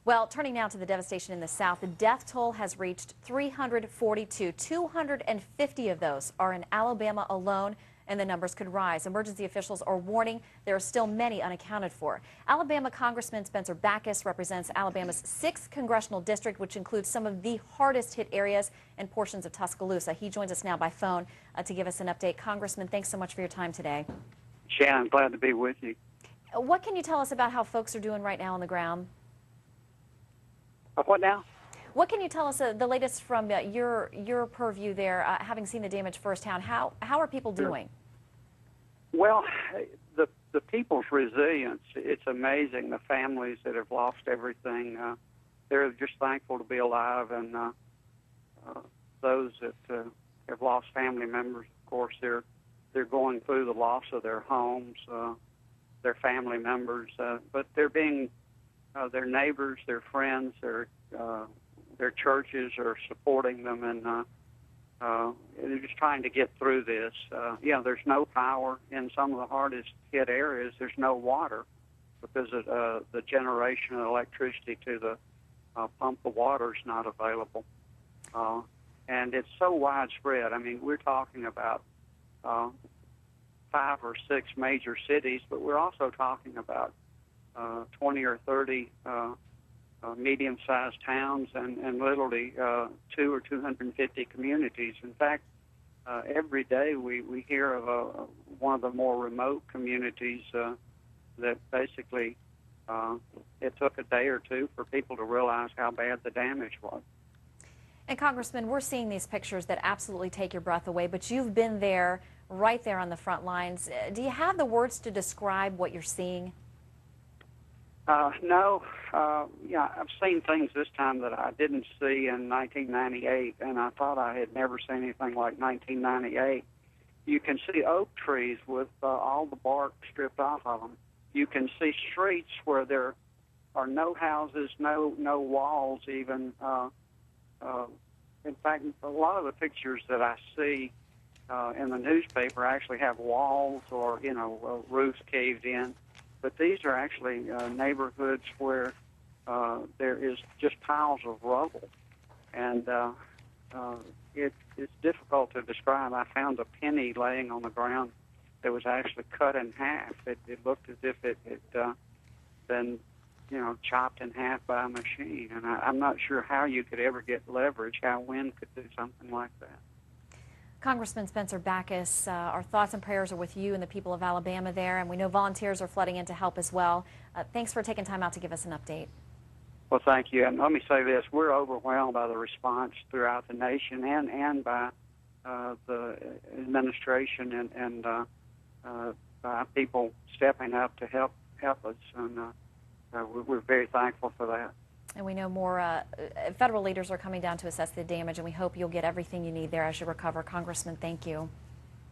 Well, turning now to the devastation in the South, the death toll has reached 342. 250 of those are in Alabama alone, and the numbers could rise. Emergency officials are warning there are still many unaccounted for. Alabama Congressman Spencer Bachus represents Alabama's 6th congressional district, which includes some of the hardest hit areas and portions of Tuscaloosa. He joins us now by phone to give us an update. Congressman, thanks so much for your time today. Shannon, glad to be with you. What can you tell us about how folks are doing right now on the ground? What now? What can you tell us the latest from your purview there, having seen the damage firsthand? How are people doing? Well, the people's resilience, it's amazing. The families that have lost everything, they're just thankful to be alive, and those that have lost family members, of course, they're going through the loss of their homes, their family members, but they're being their neighbors, their friends, their churches are supporting them, and they're just trying to get through this. There's no power in some of the hardest hit areas. There's no water because of the generation of electricity to the pump the water is not available. And it's so widespread. I mean, we're talking about 5 or 6 major cities, but we're also talking about 20 or 30 medium-sized towns and literally 200 or 250 communities. In fact, every day we hear of one of the more remote communities that basically it took a day or two for people to realize how bad the damage was. And Congressman, we're seeing these pictures that absolutely take your breath away, but you've been there, right there on the front lines. Do you have the words to describe what you're seeing? No. I've seen things this time that I didn't see in 1998, and I thought I had never seen anything like 1998. You can see oak trees with all the bark stripped off of them. You can see streets where there are no houses, no walls even. In fact, a lot of the pictures that I see in the newspaper actually have walls or, roofs caved in. But these are actually neighborhoods where there is just piles of rubble. And it's difficult to describe. I found a penny laying on the ground that was actually cut in half. It looked as if it had been, chopped in half by a machine. And I'm not sure how you could ever get leverage, how wind could do something like that. Congressman Spencer Bachus, our thoughts and prayers are with you and the people of Alabama there, and we know volunteers are flooding in to help as well. Thanks for taking time out to give us an update. Well, thank you. And let me say this. We're overwhelmed by the response throughout the nation and by the administration and by people stepping up to help us. And we're very thankful for that. And we know more federal leaders are coming down to assess the damage, and we hope you'll get everything you need there as you recover. Congressman, thank you.